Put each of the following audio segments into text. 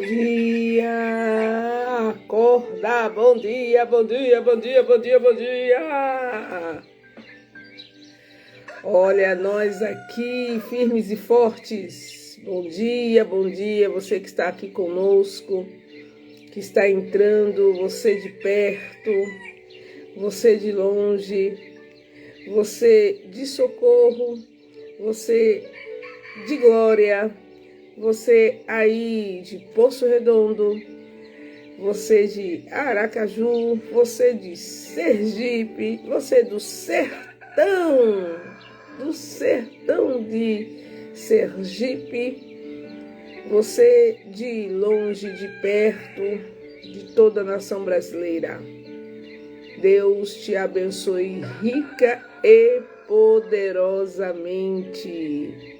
dia, acorda, bom dia, bom dia, bom dia, bom dia, bom dia. Olha, nós aqui, firmes e fortes. Bom dia, você que está aqui conosco, que está entrando, você de perto, você de longe, você de socorro, você de glória, você aí de Poço Redondo, você de Aracaju, você de Sergipe, você do sertão de Sergipe, você de longe, de perto, de toda a nação brasileira. Deus te abençoe rica e poderosamente.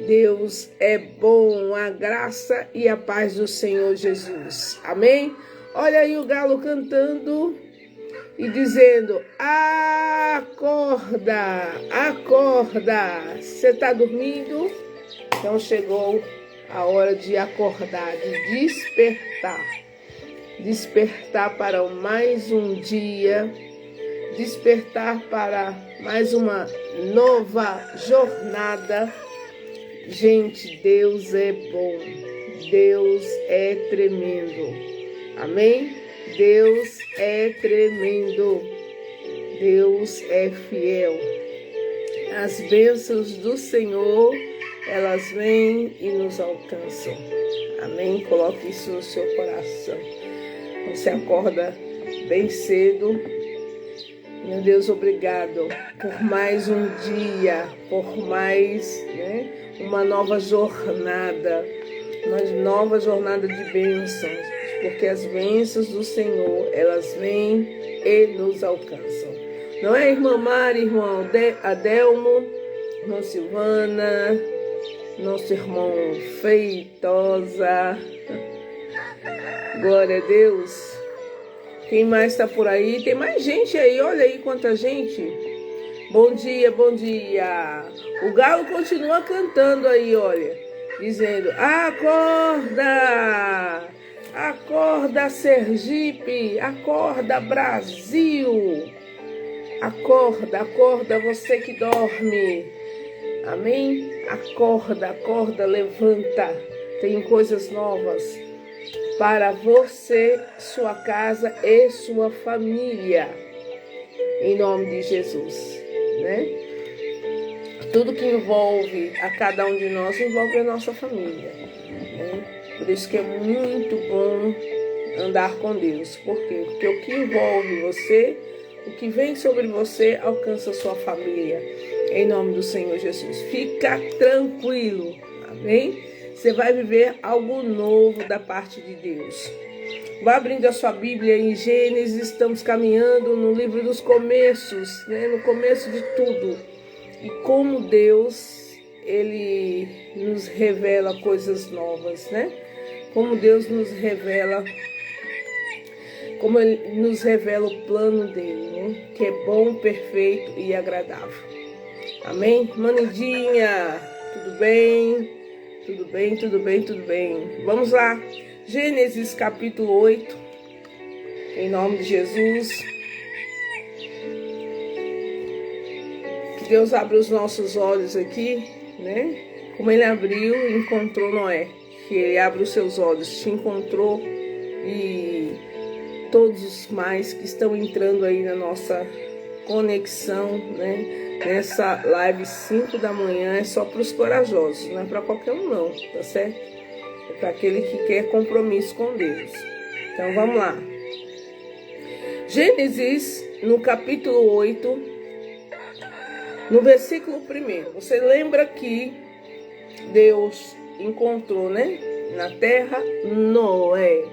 Deus é bom, a graça e a paz do Senhor Jesus. Amém? Olha aí o galo cantando e dizendo: acorda, acorda. Você está dormindo? Então chegou a hora de acordar, de despertar. Despertar para mais um dia, despertar para mais uma nova jornada. Gente, Deus é bom, Deus é tremendo, amém? Deus é tremendo, Deus é fiel. As bênçãos do Senhor, elas vêm e nos alcançam, amém? Coloque isso no seu coração. Você acorda bem cedo. Meu Deus, obrigado por mais um dia, por mais, uma nova jornada de bênçãos, porque as bênçãos do Senhor, elas vêm e nos alcançam. Não é, irmã Mari, irmão Adelmo, irmã Silvana, nosso irmão Feitosa, glória a Deus. Quem mais está por aí? Tem mais gente aí, olha aí quanta gente. Bom dia, bom dia. O galo continua cantando aí, olha, dizendo: acorda, acorda Sergipe, acorda Brasil, acorda, acorda você que dorme, amém? Acorda, acorda, levanta, tem coisas novas para você, sua casa e sua família, em nome de Jesus, Tudo que envolve a cada um de nós envolve a nossa família, Por isso que é muito bom andar com Deus. Por quê? Porque o que envolve você, o que vem sobre você, alcança a sua família, em nome do Senhor Jesus. Fica tranquilo, amém? Você vai viver algo novo da parte de Deus. Vá abrindo a sua Bíblia em Gênesis, estamos caminhando no livro dos começos, no começo de tudo. E como Deus, Ele nos revela coisas novas, Como Deus nos revela, como Ele nos revela o plano dEle, Que é bom, perfeito e agradável. Amém? Manidinha, tudo bem? Tudo bem, tudo bem, tudo bem. Vamos lá. Gênesis capítulo 8. Em nome de Jesus. Que Deus abra os nossos olhos aqui, Como Ele abriu e encontrou Noé. Que Ele abra os seus olhos, te encontrou e todos os mais que estão entrando aí na nossa conexão, Nessa live 5 da manhã é só para os corajosos, não é para qualquer um não, tá certo? É para aquele que quer compromisso com Deus. Então vamos lá. Gênesis, no capítulo 8, no versículo 1. Você lembra que Deus encontrou, na terra Noé.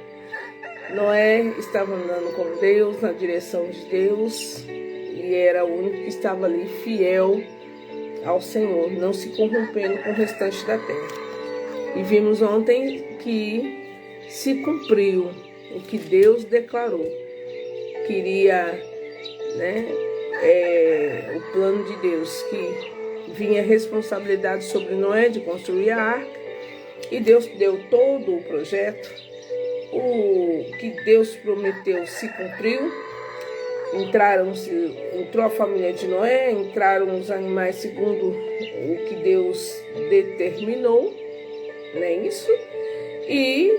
Noé estava andando com Deus, na direção de Deus. E era o único que estava ali fiel ao Senhor, não se corrompendo com o restante da terra. E vimos ontem que se cumpriu o que Deus declarou. Queria, o plano de Deus, que vinha responsabilidade sobre Noé de construir a arca. E Deus deu todo o projeto. O que Deus prometeu se cumpriu. Entrou a família de Noé, entraram os animais segundo o que Deus determinou, não é isso? E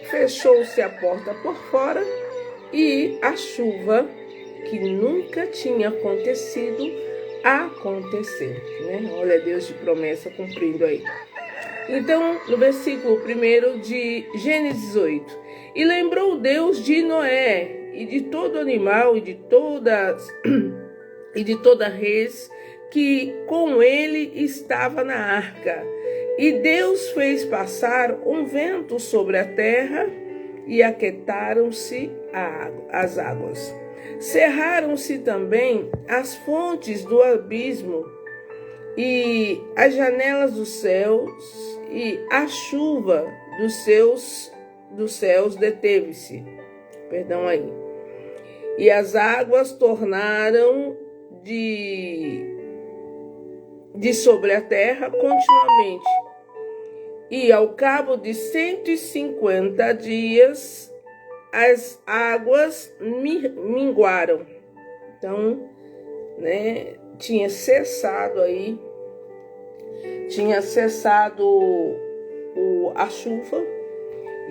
fechou-se a porta por fora e a chuva, que nunca tinha acontecido, aconteceu, né? Olha Deus de promessa cumprindo aí. Então, no versículo 1 de Gênesis 8. E lembrou Deus de Noé e de todo animal e de toda res que com ele estava na arca. E Deus fez passar um vento sobre a terra e aquietaram-se as águas. Cerraram-se também as fontes do abismo e as janelas dos céus, e a chuva dos céus deteve-se. Perdão aí. E as águas tornaram de sobre a terra continuamente. E ao cabo de 150 dias, as águas minguaram. Então, né, tinha cessado a chuva,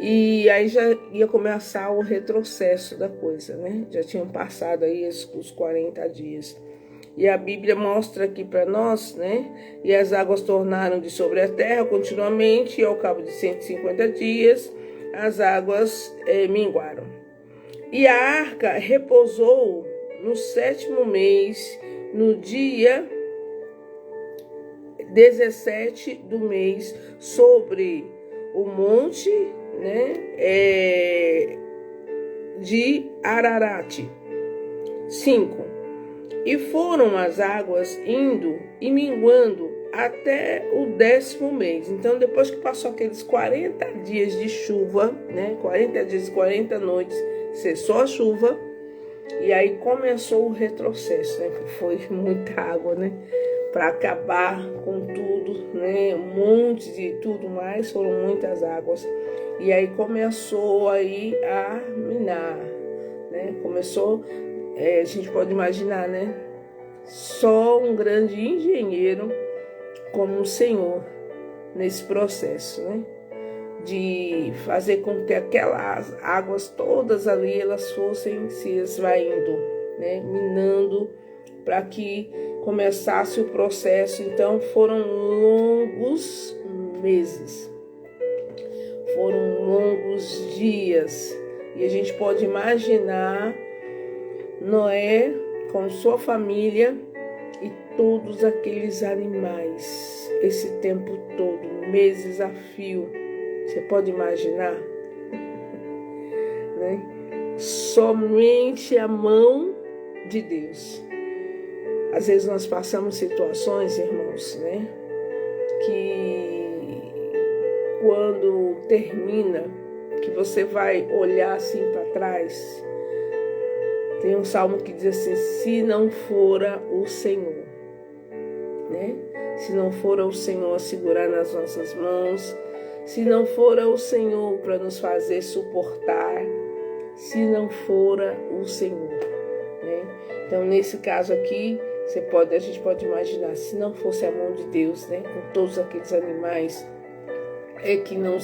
e aí já ia começar o retrocesso da coisa, né? Já tinham passado aí os 40 dias. E a Bíblia mostra aqui para nós, né? E as águas tornaram de sobre a terra continuamente, e ao cabo de 150 dias, as águas minguaram. E a arca repousou no 7º mês, no dia 17 do mês, sobre o monte, né, de Ararat. 5. E foram as águas indo e minguando até o 10º mês. Então, depois que passou aqueles 40 dias de chuva, né, 40 dias e 40 noites, cessou a chuva, e aí começou o retrocesso, né? Foi muita água, né? Para acabar com tudo, né? Um monte de tudo mais, foram muitas águas. E aí começou aí a minar, né? Começou, a gente pode imaginar, né? Só um grande engenheiro como o Senhor nesse processo, né? De fazer com que aquelas águas todas ali, elas fossem se esvaindo, né? Minando, para que começasse o processo. Então foram longos meses, foram longos dias, e a gente pode imaginar Noé com sua família e todos aqueles animais, esse tempo todo, meses a fio. Você pode imaginar, né? Somente a mão de Deus. Às vezes nós passamos situações, irmãos, né, que quando termina, que você vai olhar assim para trás, tem um salmo que diz assim: se não fora o Senhor, né? Se não fora o Senhor a segurar nas nossas mãos, se não fora o Senhor para nos fazer suportar, se não fora o Senhor, né? Então, nesse caso aqui, a gente pode imaginar, se não fosse a mão de Deus, né, com todos aqueles animais que não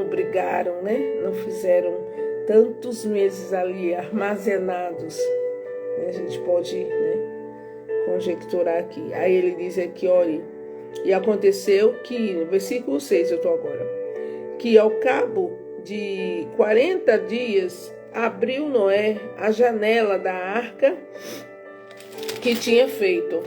brigaram, né, não fizeram tantos meses ali armazenados, né, a gente pode, né, conjecturar aqui. Aí ele diz aqui, olha, e aconteceu que, no versículo 6 eu estou agora, que ao cabo de 40 dias abriu Noé a janela da arca que tinha feito.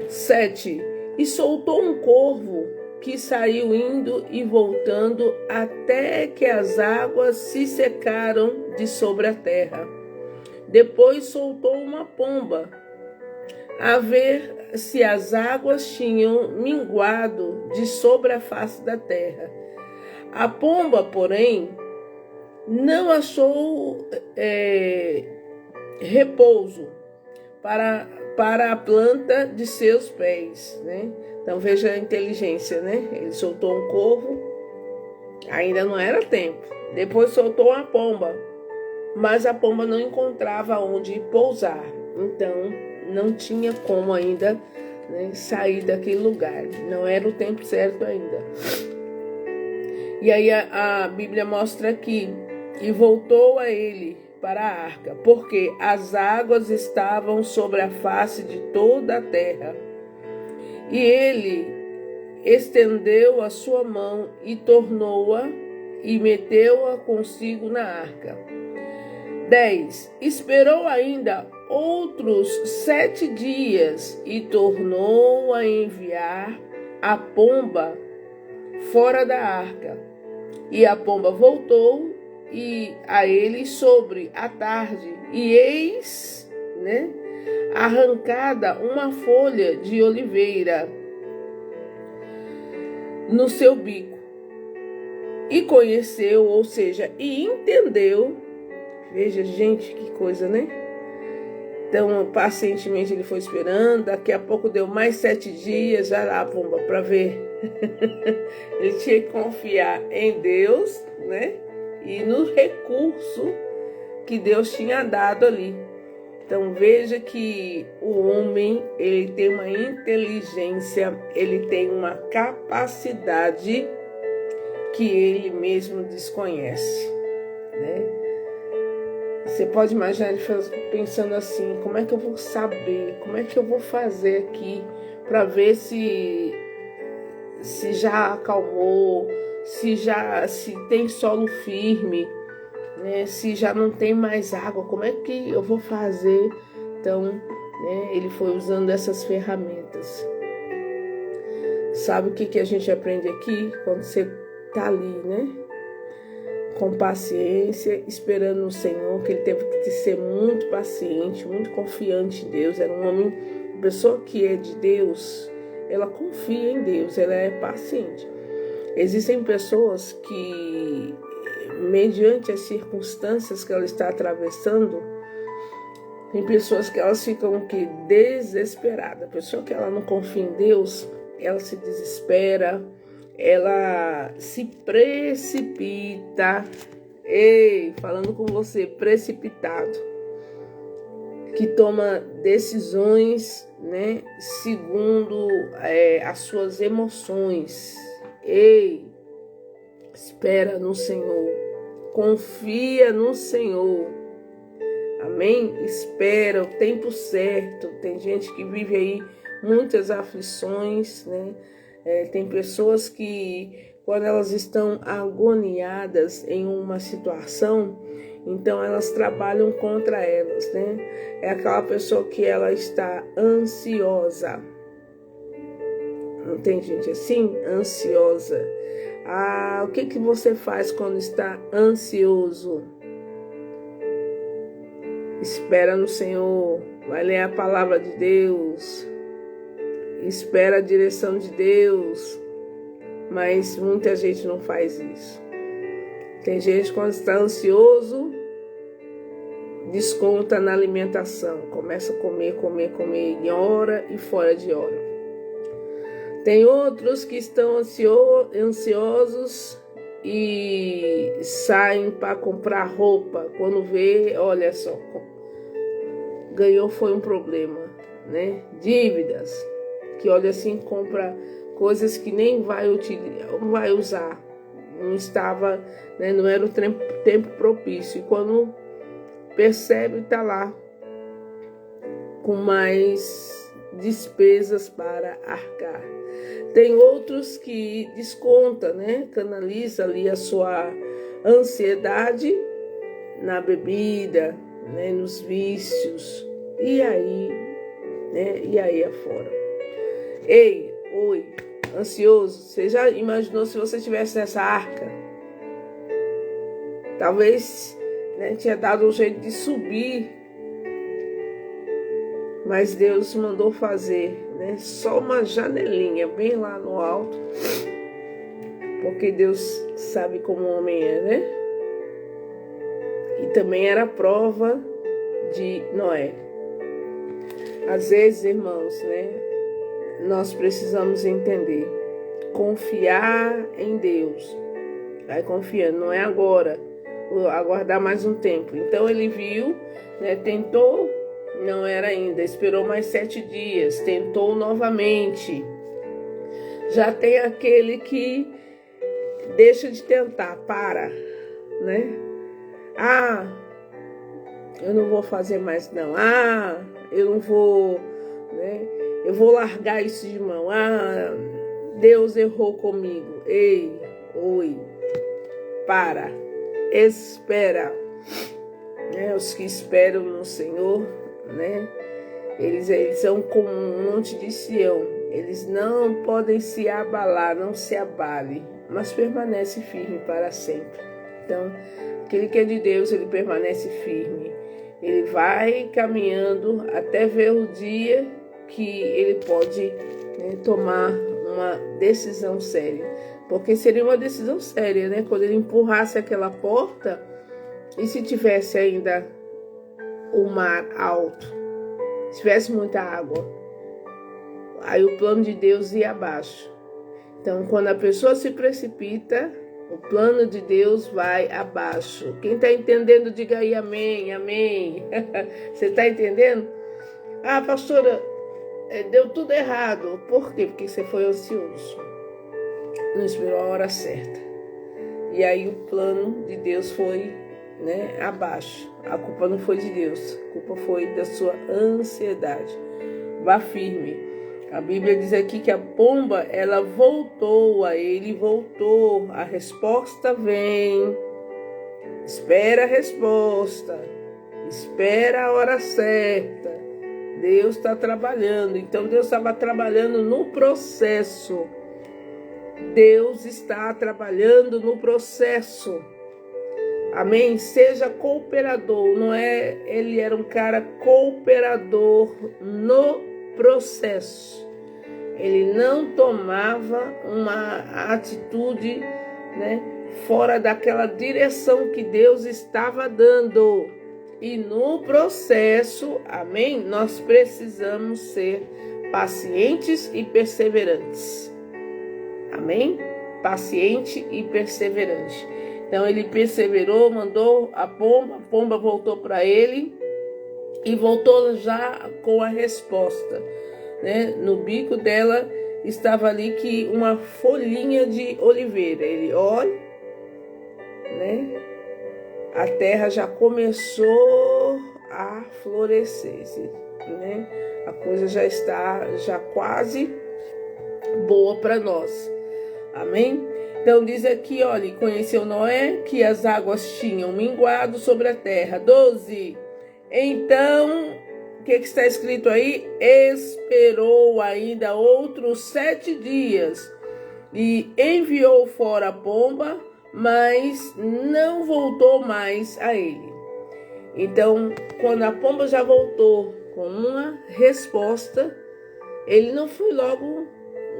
7. E soltou um corvo que saiu indo e voltando até que as águas se secaram de sobre a terra. Depois soltou uma pomba, a ver se as águas tinham minguado de sobre a face da terra. A pomba, porém, não achou repouso para a planta de seus pés, né? Então veja a inteligência, né? Ele soltou um corvo, ainda não era tempo. Depois soltou uma pomba, mas a pomba não encontrava onde pousar. Então não tinha como ainda, né, sair daquele lugar. Não era o tempo certo ainda. E aí a Bíblia mostra aqui, e voltou a ele para a arca, porque as águas estavam sobre a face de toda a terra. E ele estendeu a sua mão e tornou-a e meteu-a consigo na arca. 10. Esperou ainda outros 7 dias e tornou a enviar a pomba fora da arca. E a pomba voltou e a ele sobre a tarde, e eis, né, arrancada uma folha de oliveira no seu bico. E conheceu, ou seja, e entendeu. Veja, gente, que coisa, né? Então, pacientemente ele foi esperando. Daqui a pouco deu mais 7 dias, já lá, pomba, para ver. Ele tinha que confiar em Deus, né? E no recurso que Deus tinha dado ali. Então veja que o homem, ele tem uma inteligência, ele tem uma capacidade que ele mesmo desconhece, né? Você pode imaginar ele pensando assim, como é que eu vou saber, como é que eu vou fazer aqui para ver se já acalmou, se tem solo firme, né? Se já não tem mais água, como é que eu vou fazer? Então, né, ele foi usando essas ferramentas. Sabe o que a gente aprende aqui? Quando você está ali, né, com paciência, esperando no Senhor, que ele teve que ser muito paciente, muito confiante em Deus. Era um homem, uma pessoa que é de Deus, ela confia em Deus, ela é paciente. Existem pessoas que, mediante as circunstâncias que ela está atravessando, tem pessoas que elas ficam desesperadas. A pessoa que ela não confia em Deus, ela se desespera, ela se precipita. Ei, falando com você, precipitado, que toma decisões, né, segundo as suas emoções. Ei, espera no Senhor, confia no Senhor, amém? Espera o tempo certo. Tem gente que vive aí muitas aflições, né? Tem pessoas que, quando elas estão agoniadas em uma situação, então elas trabalham contra elas, né? É aquela pessoa que ela está ansiosa. Não tem gente assim? Ansiosa. O que você faz quando está ansioso? Espera no Senhor, vai ler a palavra de Deus, espera a direção de Deus, mas muita gente não faz isso. Tem gente que quando está ansioso, desconta na alimentação, começa a comer em hora e fora de hora. Tem outros que estão ansiosos e saem para comprar roupa. Quando vê, olha só, ganhou foi um problema, né? Dívidas, que olha assim, compra coisas que nem vai usar. Não estava, né? Não era o tempo propício. E quando percebe, está lá com mais despesas para arcar. Tem outros que desconta, né? Canaliza ali a sua ansiedade na bebida, né? Nos vícios. E aí, né? E aí afora. Ei, oi, ansioso, você já imaginou se você estivesse nessa arca? Talvez, né, tinha dado um jeito de subir, mas Deus mandou fazer, né, só uma janelinha bem lá no alto, porque Deus sabe como o homem é, né? E também era a prova de Noé. Às vezes, irmãos, né, nós precisamos entender, confiar em Deus. Vai confiando, não é agora, vou aguardar mais um tempo. Então ele viu, né, tentou, não era ainda, esperou mais 7 dias, tentou novamente. Já tem aquele que deixa de tentar, para, né? Ah, eu não vou fazer mais não. Ah, eu não vou, né? Eu vou largar isso de mão. Ah, Deus errou comigo. Ei, oi, para, espera. Né? Os que esperam no Senhor, né? Eles são como um monte de Sião. Eles não podem se abalar, não se abale, mas permanece firme para sempre. Então, aquele que é de Deus, ele permanece firme. Ele vai caminhando até ver o dia que ele pode, né, tomar uma decisão séria. Porque seria uma decisão séria, né? Quando ele empurrasse aquela porta e se tivesse ainda o mar alto, se tivesse muita água, aí o plano de Deus ia abaixo. Então, quando a pessoa se precipita, o plano de Deus vai abaixo. Quem está entendendo, diga aí amém, amém. Você está entendendo? Ah, pastora, deu tudo errado. Por quê? Porque você foi ansioso. Não esperou a hora certa. E aí o plano de Deus foi, né, abaixo. A culpa não foi de Deus. A culpa foi da sua ansiedade. Vá firme. A Bíblia diz aqui que a pomba, ela voltou a ele, voltou. A resposta vem. Espera a resposta. Espera a hora certa. Deus está trabalhando. Então Deus estava trabalhando no processo. Deus está trabalhando no processo. Amém? Seja cooperador. Não é? Ele era um cara cooperador no processo. Ele não tomava uma atitude, né, fora daquela direção que Deus estava dando. E no processo, amém, nós precisamos ser pacientes e perseverantes. Amém? Paciente e perseverante. Então ele perseverou, mandou a pomba voltou para ele e voltou já com a resposta, né? No bico dela estava ali que uma folhinha de oliveira. Ele olha, né? A terra já começou a florescer, né? A coisa já está quase boa para nós. Amém? Então diz aqui, olha, conheceu Noé que as águas tinham minguado sobre a terra. 12. Então, o que está escrito aí? Esperou ainda outros 7 dias e enviou fora a pomba, mas não voltou mais a ele. Então, quando a pomba já voltou com uma resposta, ele não foi logo,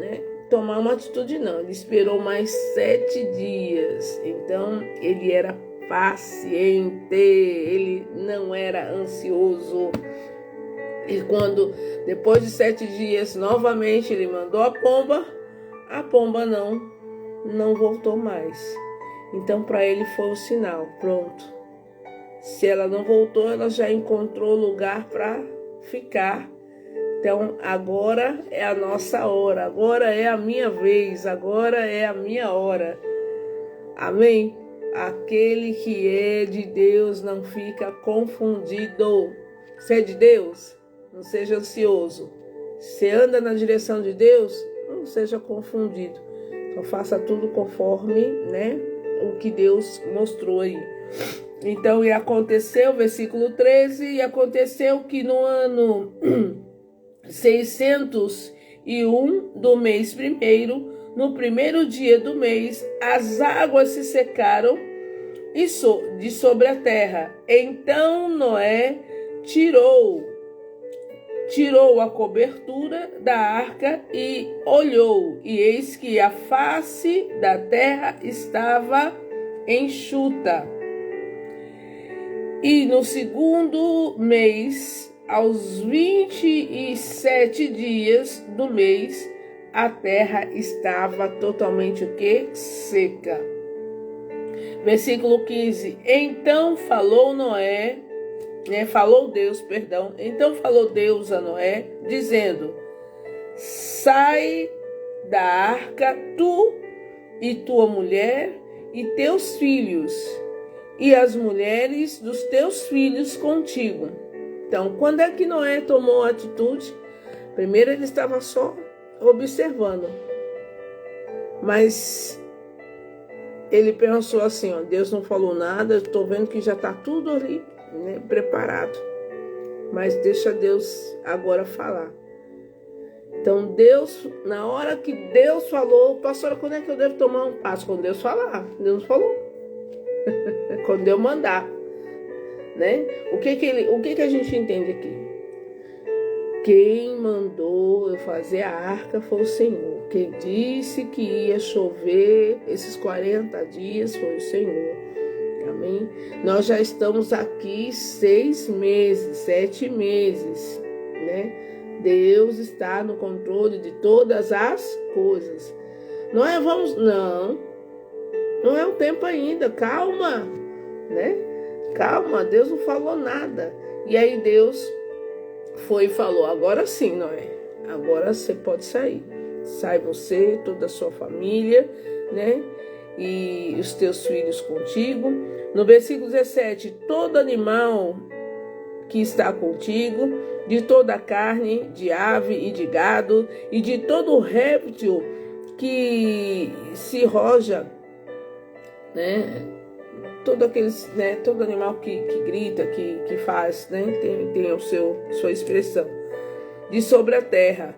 né, tomar uma atitude, não. Ele esperou mais 7 dias. Então, ele era paciente, ele não era ansioso. E quando, depois de 7 dias, novamente ele mandou a pomba não voltou mais. Então, para ele foi um sinal, pronto. Se ela não voltou, ela já encontrou lugar para ficar. Então, agora é a nossa hora, agora é a minha vez, agora é a minha hora. Amém? Aquele que é de Deus não fica confundido. Você é de Deus? Não seja ansioso. Se anda na direção de Deus, não seja confundido. Então, faça tudo conforme, né, o que Deus mostrou aí. Então, e aconteceu, versículo 13, e aconteceu que no ano 601 do mês primeiro, no primeiro dia do mês, as águas se secaram de sobre a terra. Então Noé tirou a cobertura da arca e olhou, e eis que a face da terra estava enxuta. E no segundo mês, aos 27 dias do mês, a terra estava totalmente o quê? Seca. Versículo 15. Então falou Deus a Noé, dizendo: sai da arca, tu e tua mulher e teus filhos, e as mulheres dos teus filhos contigo. Então, quando é que Noé tomou a atitude? Primeiro ele estava só observando, mas ele pensou assim, ó, Deus não falou nada, eu estou vendo que já está tudo ali, né, preparado, mas deixa Deus agora falar. Então Deus, na hora que Deus falou, pastora, quando é que eu devo tomar um passo? Quando Deus falar, Deus falou. Quando Deus mandar, né? O que a gente entende aqui? Quem mandou eu fazer a arca foi o Senhor. Quem disse que ia chover esses 40 dias foi o Senhor. Amém? Nós já estamos aqui 6 meses, 7 meses, né? Deus está no controle de todas as coisas. Não é não é o tempo ainda, calma, né? Calma, Deus não falou nada. E aí Deus foi e falou, agora sim, Noé, agora você pode sair. Sai você, toda a sua família, né? E os teus filhos contigo. No versículo 17, todo animal que está contigo, de toda a carne, de ave e de gado, e de todo réptil que se roja, né? Todo animal que grita, que faz, né? Tem sua expressão. De sobre a terra.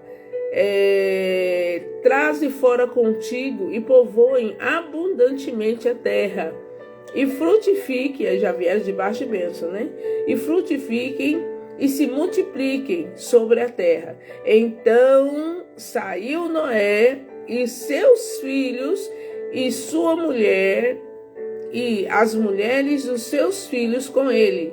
Traze fora contigo e povoem abundantemente a terra. E frutifiquem, já vieram de baixo de bênção, né? E frutifiquem e se multipliquem sobre a terra. Então saiu Noé e seus filhos e sua mulher e as mulheres dos seus filhos com ele.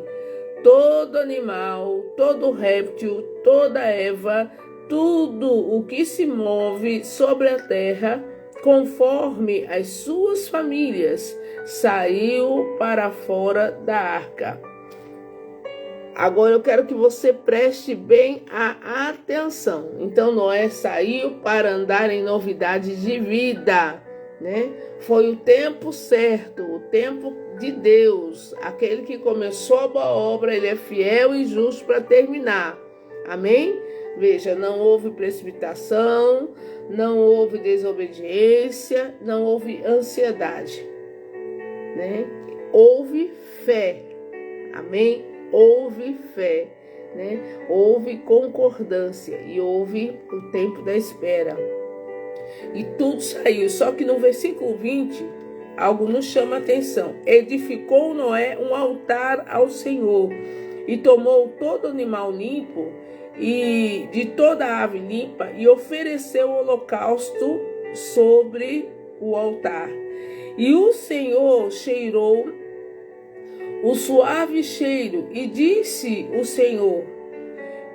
Todo animal, todo réptil, toda erva, tudo o que se move sobre a terra, conforme as suas famílias, saiu para fora da arca. Agora eu quero que você preste bem a atenção. Então Noé saiu para andar em novidades de vida, né? Foi o tempo certo, o tempo de Deus. Aquele que começou a boa obra, ele é fiel e justo para terminar. Amém? Veja, não houve precipitação, não houve desobediência, não houve ansiedade, né? Houve fé. Amém? Houve fé, né? Houve concordância e houve o tempo da espera. E tudo saiu. Só que no versículo 20, algo nos chama a atenção. Edificou Noé um altar ao Senhor e tomou todo animal limpo e de toda ave limpa e ofereceu o holocausto sobre o altar. E o Senhor cheirou o suave cheiro e disse o Senhor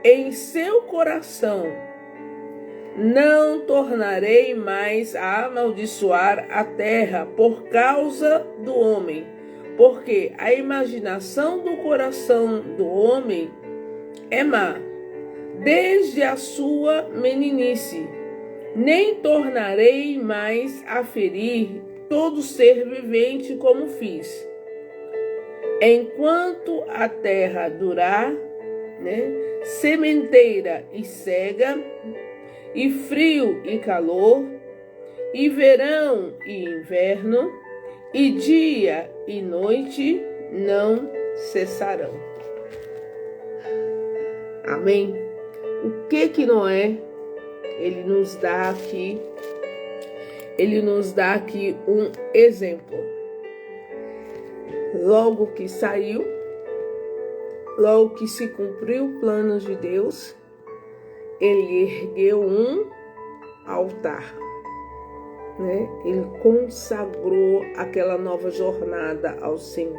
em seu coração: não tornarei mais a amaldiçoar a terra por causa do homem, porque a imaginação do coração do homem é má, desde a sua meninice. Nem tornarei mais a ferir todo ser vivente como fiz. Enquanto a terra durar, né, sementeira e cega, e frio e calor, e verão e inverno, e dia e noite não cessarão. Amém? O que Noé, ele nos dá aqui? Ele nos dá aqui um exemplo. Logo que saiu, logo que se cumpriu o plano de Deus, ele ergueu um altar, né? Ele consagrou aquela nova jornada ao Senhor.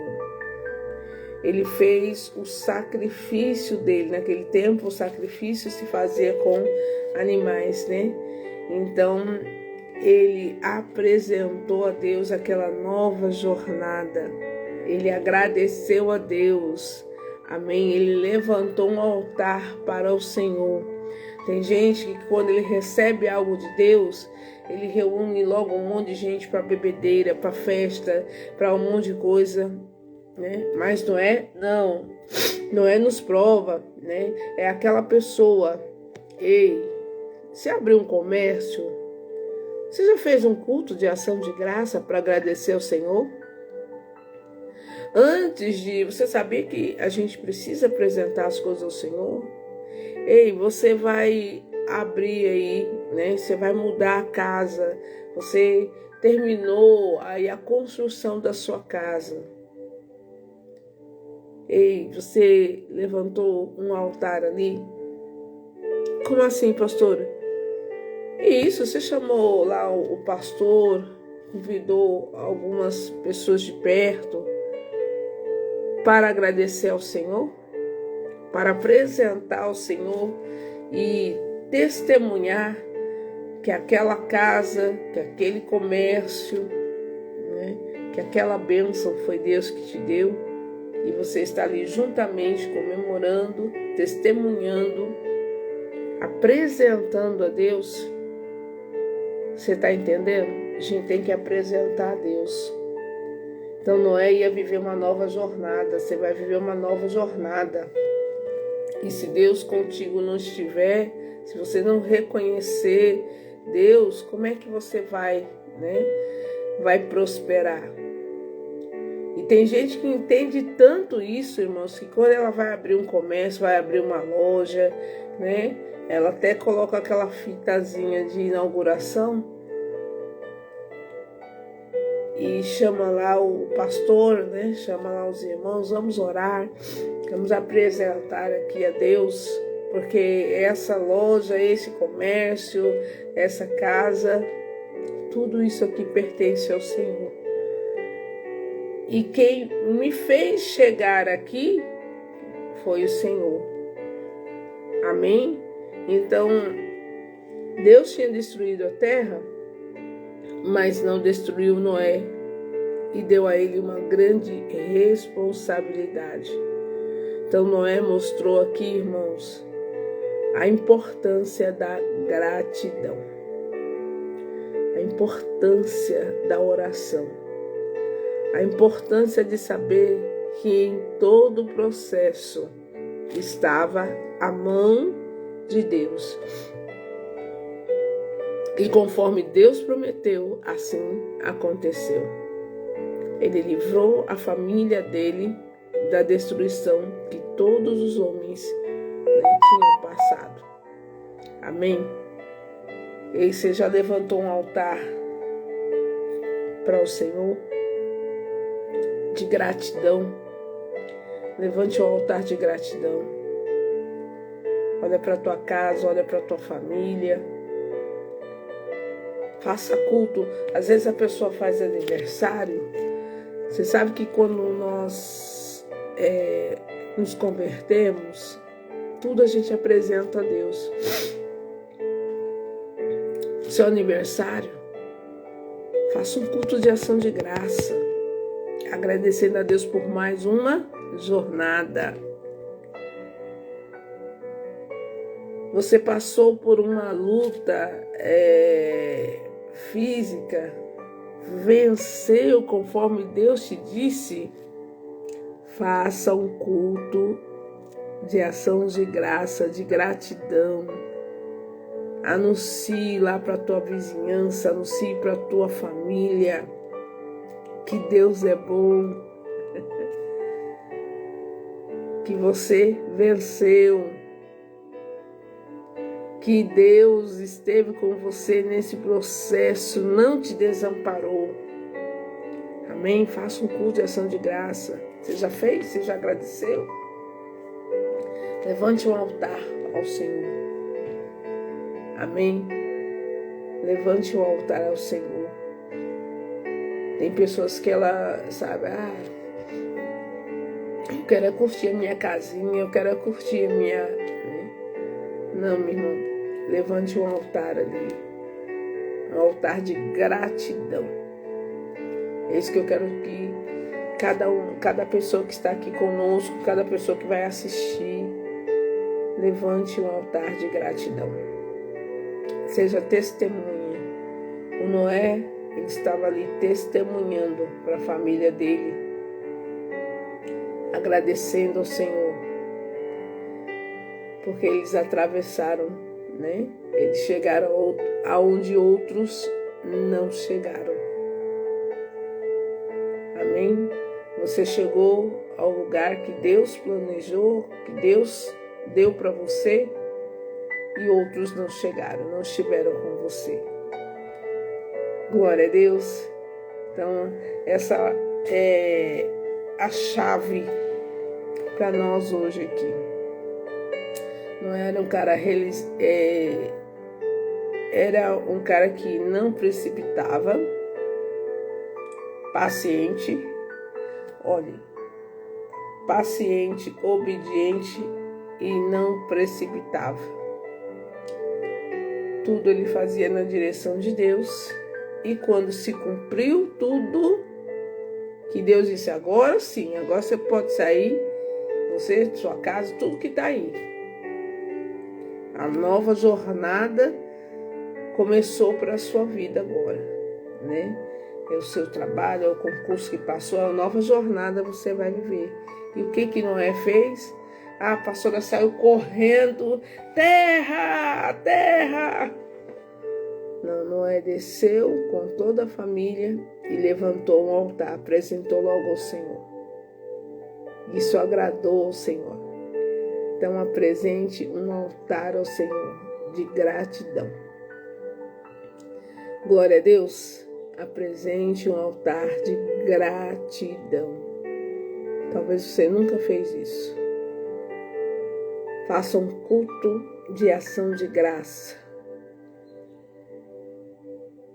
ele fez o sacrifício dele. Naquele tempo, o sacrifício se fazia com animais, né? Então, ele apresentou a Deus aquela nova jornada. Ele agradeceu a Deus. Amém? Ele levantou um altar para o Senhor. Tem gente que quando ele recebe algo de Deus, ele reúne logo um monte de gente para bebedeira, para festa, para um monte de coisa, né? Mas não é nos prova, né? É aquela pessoa, ei, se abrir um comércio, você já fez um culto de ação de graça para agradecer ao Senhor? Você sabia que a gente precisa apresentar as coisas ao Senhor? Ei, você vai abrir aí, né? Você vai mudar a casa. Você terminou aí a construção da sua casa. Ei, você levantou um altar ali? Como assim, pastora? Isso, você chamou lá o pastor, convidou algumas pessoas de perto para agradecer ao Senhor, para apresentar ao Senhor e testemunhar que aquela casa, que aquele comércio, né, que aquela bênção foi Deus que te deu, e você está ali juntamente comemorando, testemunhando, apresentando a Deus. Você está entendendo? A gente tem que apresentar a Deus. Então Noé ia viver uma nova jornada, você vai viver uma nova jornada. E se Deus contigo não estiver, se você não reconhecer Deus, como é que você vai, né? Vai prosperar. E tem gente que entende tanto isso, irmãos, que quando ela vai abrir um comércio, vai abrir uma loja, né? Ela até coloca aquela fitazinha de inauguração e chama lá o pastor, né? Chama lá os irmãos, vamos orar, vamos apresentar aqui a Deus, porque essa loja, esse comércio, essa casa, tudo isso aqui pertence ao Senhor. E quem me fez chegar aqui foi o Senhor. Amém? Então, Deus tinha destruído a terra, mas não destruiu Noé e deu a ele uma grande responsabilidade. Então, Noé mostrou aqui, irmãos, a importância da gratidão, a importância da oração. A importância de saber que em todo o processo estava a mão de Deus. E conforme Deus prometeu, assim aconteceu. Ele livrou a família dele da destruição que todos os homens tinham passado. Amém? E você já levantou um altar para o Senhor? De gratidão. Levante um altar de gratidão. Olha para a tua casa, olha para a tua família. Faça culto. Às vezes a pessoa faz aniversário. Você sabe que quando nós nos convertemos, tudo a gente apresenta a Deus. Seu aniversário, faça um culto de ação de graça, agradecendo a Deus por mais uma jornada. Você passou por uma luta física, venceu conforme Deus te disse, faça um culto de ação de graça, de gratidão. Anuncie lá para a tua vizinhança, anuncie para a tua família que Deus é bom, que você venceu, que Deus esteve com você nesse processo, não te desamparou. Amém? Faça um culto de ação de graça. Você já fez? Você já agradeceu? Levante um altar ao Senhor. Amém? Levante um altar ao Senhor. Tem pessoas que ela sabe, quero é curtir a minha casinha, eu quero é curtir a minha... Não, meu irmão, levante um altar ali, um altar de gratidão. É isso que eu quero que cada pessoa que está aqui conosco, cada pessoa que vai assistir, levante um altar de gratidão. Seja testemunha. O Noé, ele estava ali testemunhando para a família dele, agradecendo ao Senhor, porque eles atravessaram, né? Eles chegaram aonde outros não chegaram. Amém? Você chegou ao lugar que Deus planejou, que Deus deu para você, e outros não chegaram, não estiveram com você. Glória a Deus. Então, essa é a chave para nós hoje aqui. Não era um cara era um cara que não precipitava, paciente, olhe, paciente, obediente e não precipitava. Tudo ele fazia na direção de Deus, e quando se cumpriu tudo, que Deus disse, agora sim, agora você pode sair, você, sua casa, tudo que está aí. A nova jornada começou para a sua vida agora, né? É o seu trabalho, é o concurso que passou, a nova jornada você vai viver. E o que Noé fez? A pastora saiu correndo, terra, terra. Não, Noé desceu com toda a família e levantou um altar, apresentou logo ao Senhor. Isso agradou ao Senhor. Então apresente um altar ao Senhor de gratidão. Glória a Deus. Apresente um altar de gratidão. Talvez você nunca fez isso. Faça um culto de ação de graça.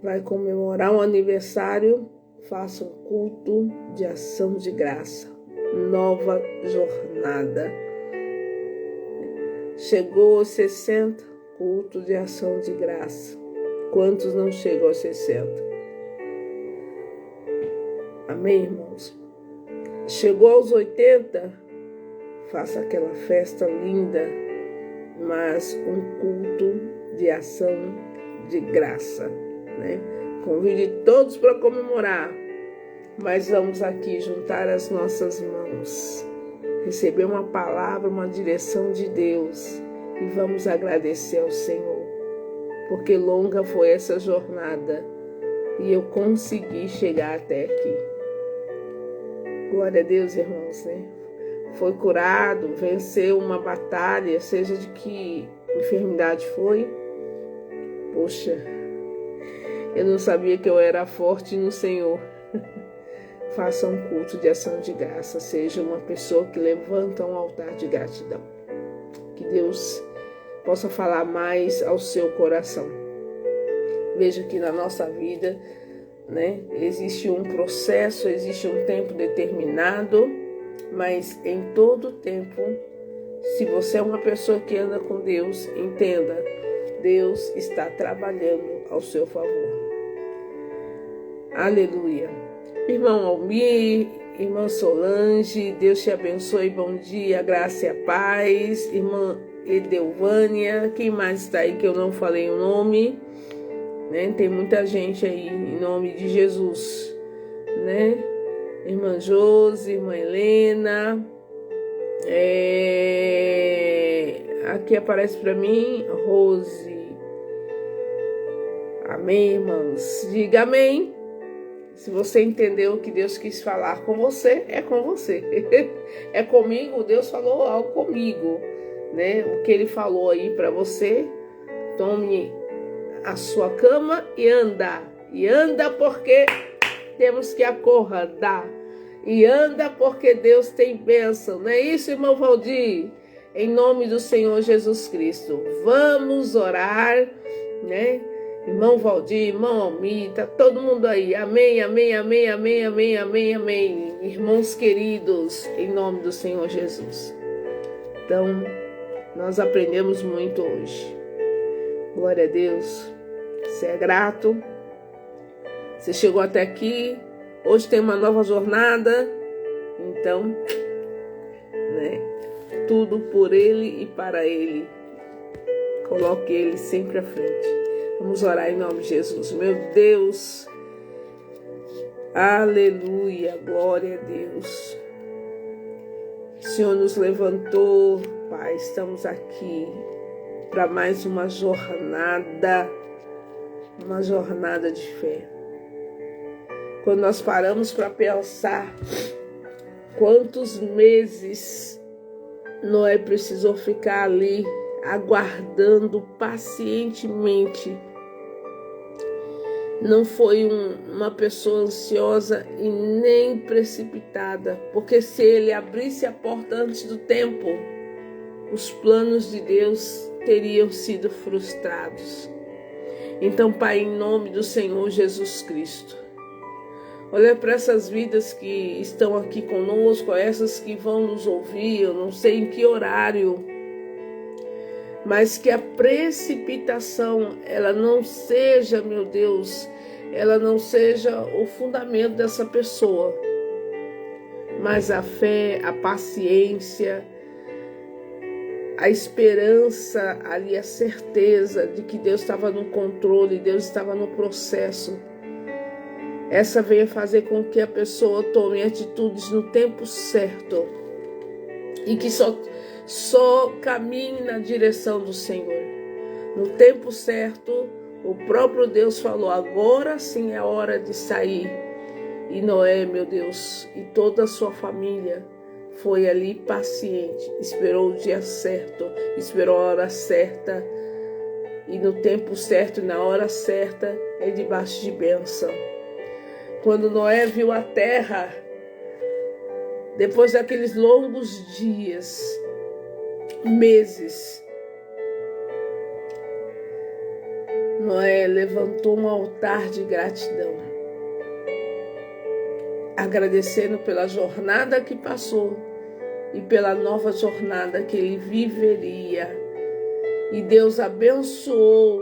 Vai comemorar um aniversário, faça um culto de ação de graça. Nova jornada. Chegou aos 60, culto de ação de graça. Quantos não chegam aos 60? Amém, irmãos? Chegou aos 80, faça aquela festa linda, mas um culto de ação de graça, né? Convide todos para comemorar, mas vamos aqui juntar as nossas mãos, receber uma palavra, uma direção de Deus e vamos agradecer ao Senhor, porque longa foi essa jornada e eu consegui chegar até aqui. Glória a Deus, irmãos, né? Foi curado, venceu uma batalha, seja de que enfermidade foi. Poxa, eu não sabia que eu era forte no Senhor. Faça um culto de ação de graça, seja uma pessoa que levanta um altar de gratidão. Que Deus possa falar mais ao seu coração. Veja que na nossa vida, né, existe um processo, existe um tempo determinado, mas em todo tempo, se você é uma pessoa que anda com Deus, entenda, Deus está trabalhando ao seu favor. Aleluia. Irmão Almir, irmã Solange, Deus te abençoe, bom dia, graça e a paz. Irmã Edelvânia, quem mais está aí que eu não falei o nome? Né? Tem muita gente aí, em nome de Jesus, né? Irmã Josi, irmã Helena, aqui aparece para mim, Rose. Amém, irmãos? Diga amém. Se você entendeu o que Deus quis falar com você, é com você. É comigo, Deus falou algo comigo, né? O que Ele falou aí para você, tome a sua cama e anda. E anda porque temos que acordar. E anda porque Deus tem bênção. Não é isso, irmão Valdir? Em nome do Senhor Jesus Cristo. Vamos orar, né? Irmão Valdir, irmão Almir, tá todo mundo aí. Amém, amém, amém, amém, amém, amém, amém. irmãos queridos, em nome do Senhor Jesus. Então, nós aprendemos muito hoje. Glória a Deus. Você é grato. Você chegou até aqui. Hoje tem uma nova jornada. Então, tudo por Ele e para Ele. Coloque Ele sempre à frente. Vamos orar em nome de Jesus. Meu Deus. Aleluia. Glória a Deus. O Senhor nos levantou, Pai. Estamos aqui para mais uma jornada de fé. Quando nós paramos para pensar quantos meses Noé precisou ficar ali aguardando pacientemente. Não foi uma pessoa ansiosa e nem precipitada, porque se ele abrisse a porta antes do tempo, os planos de Deus teriam sido frustrados. Então, Pai, em nome do Senhor Jesus Cristo, olha para essas vidas que estão aqui conosco, essas que vão nos ouvir, eu não sei em que horário, mas que a precipitação, ela não seja, meu Deus, ela não seja o fundamento dessa pessoa, mas a fé, a paciência, a esperança ali, a certeza de que Deus estava no controle, Deus estava no processo. Essa venha fazer com que a pessoa tome atitudes no tempo certo e que só caminhe na direção do Senhor. No tempo certo, o próprio Deus falou, agora sim é a hora de sair. E Noé, meu Deus, e toda a sua família foi ali paciente, esperou o dia certo, esperou a hora certa, e no tempo certo e na hora certa é debaixo de bênção. Quando Noé viu a terra, depois daqueles longos dias, meses, Noé levantou um altar de gratidão, agradecendo pela jornada que passou e pela nova jornada que ele viveria. E Deus abençoou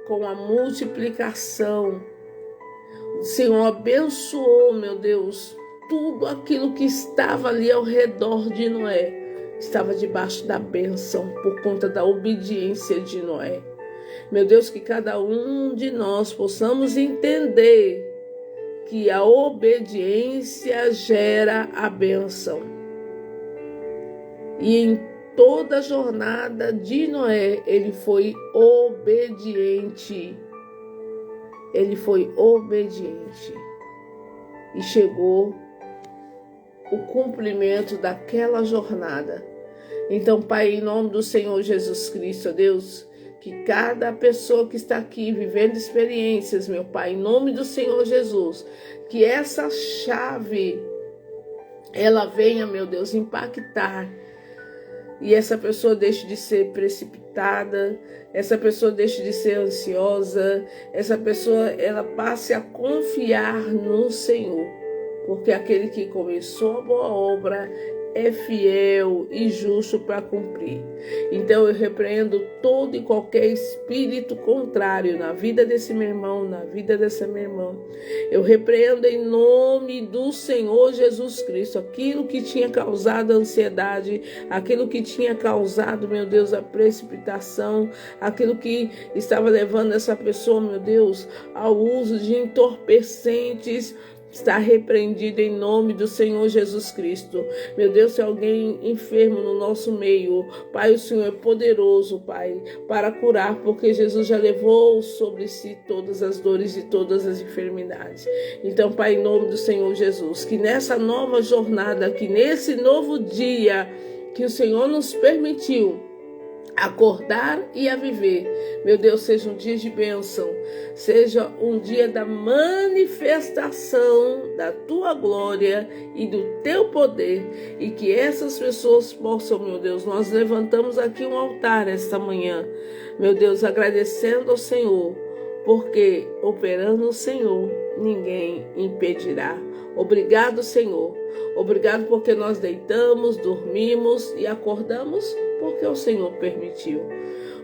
com a multiplicação. O Senhor abençoou, meu Deus, tudo aquilo que estava ali ao redor de Noé. Estava debaixo da bênção por conta da obediência de Noé. Meu Deus, que cada um de nós possamos entender que a obediência gera a bênção. E em toda a jornada de Noé, ele foi obediente. Ele foi obediente. E chegou o cumprimento daquela jornada. Então, Pai, em nome do Senhor Jesus Cristo, Deus, que cada pessoa que está aqui vivendo experiências, meu Pai, em nome do Senhor Jesus, que essa chave, ela venha, meu Deus, impactar. E essa pessoa deixe de ser precipitada, essa pessoa deixe de ser ansiosa, essa pessoa, ela passe a confiar no Senhor. Porque aquele que começou a boa obra é fiel e justo para cumprir. Então eu repreendo todo e qualquer espírito contrário na vida desse meu irmão, na vida dessa minha irmã. Eu repreendo em nome do Senhor Jesus Cristo aquilo que tinha causado a ansiedade, aquilo que tinha causado, meu Deus, a precipitação, aquilo que estava levando essa pessoa, meu Deus, ao uso de entorpecentes. Está repreendido em nome do Senhor Jesus Cristo. Meu Deus, se alguém enfermo no nosso meio, Pai, o Senhor é poderoso, Pai, para curar, porque Jesus já levou sobre si todas as dores e todas as enfermidades. Então, Pai, em nome do Senhor Jesus, que nessa nova jornada, que nesse novo dia que o Senhor nos permitiu acordar e a viver, meu Deus, seja um dia de bênção, seja um dia da manifestação da tua glória e do teu poder, e que essas pessoas possam, meu Deus, nós levantamos aqui um altar esta manhã, meu Deus, agradecendo ao Senhor porque operando o Senhor, ninguém impedirá. Obrigado, Senhor. Obrigado porque nós deitamos, dormimos e acordamos porque o Senhor permitiu.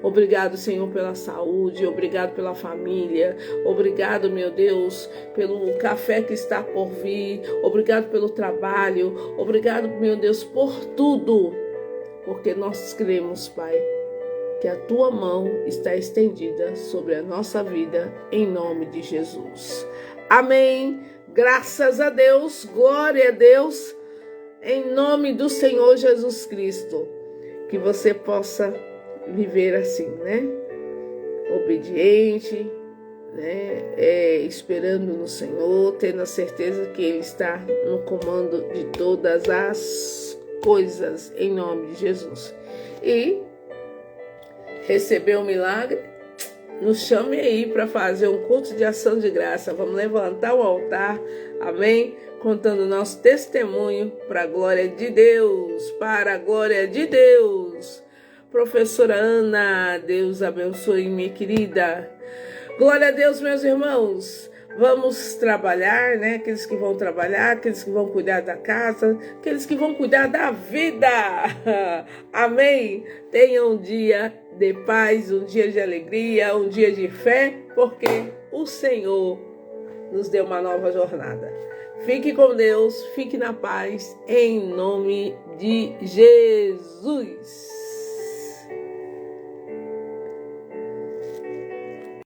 Obrigado, Senhor, pela saúde, obrigado pela família, obrigado, meu Deus, pelo café que está por vir, obrigado pelo trabalho, obrigado, meu Deus, por tudo, porque nós cremos, Pai, que a Tua mão está estendida sobre a nossa vida, em nome de Jesus. Amém. Graças a Deus, glória a Deus, em nome do Senhor Jesus Cristo, que você possa viver assim, né? Obediente, né? Esperando no Senhor, tendo a certeza que Ele está no comando de todas as coisas, em nome de Jesus. E recebeu o milagre? Nos chame aí para fazer um culto de ação de graça. Vamos levantar o altar, amém? Contando o nosso testemunho para a glória de Deus, para a glória de Deus. Professora Ana, Deus abençoe, minha querida. Glória a Deus, meus irmãos. Vamos trabalhar, né? Aqueles que vão trabalhar, aqueles que vão cuidar da casa, aqueles que vão cuidar da vida. Amém? Tenha um dia de paz, um dia de alegria, um dia de fé, porque o Senhor nos deu uma nova jornada. Fique com Deus, fique na paz, em nome de Jesus.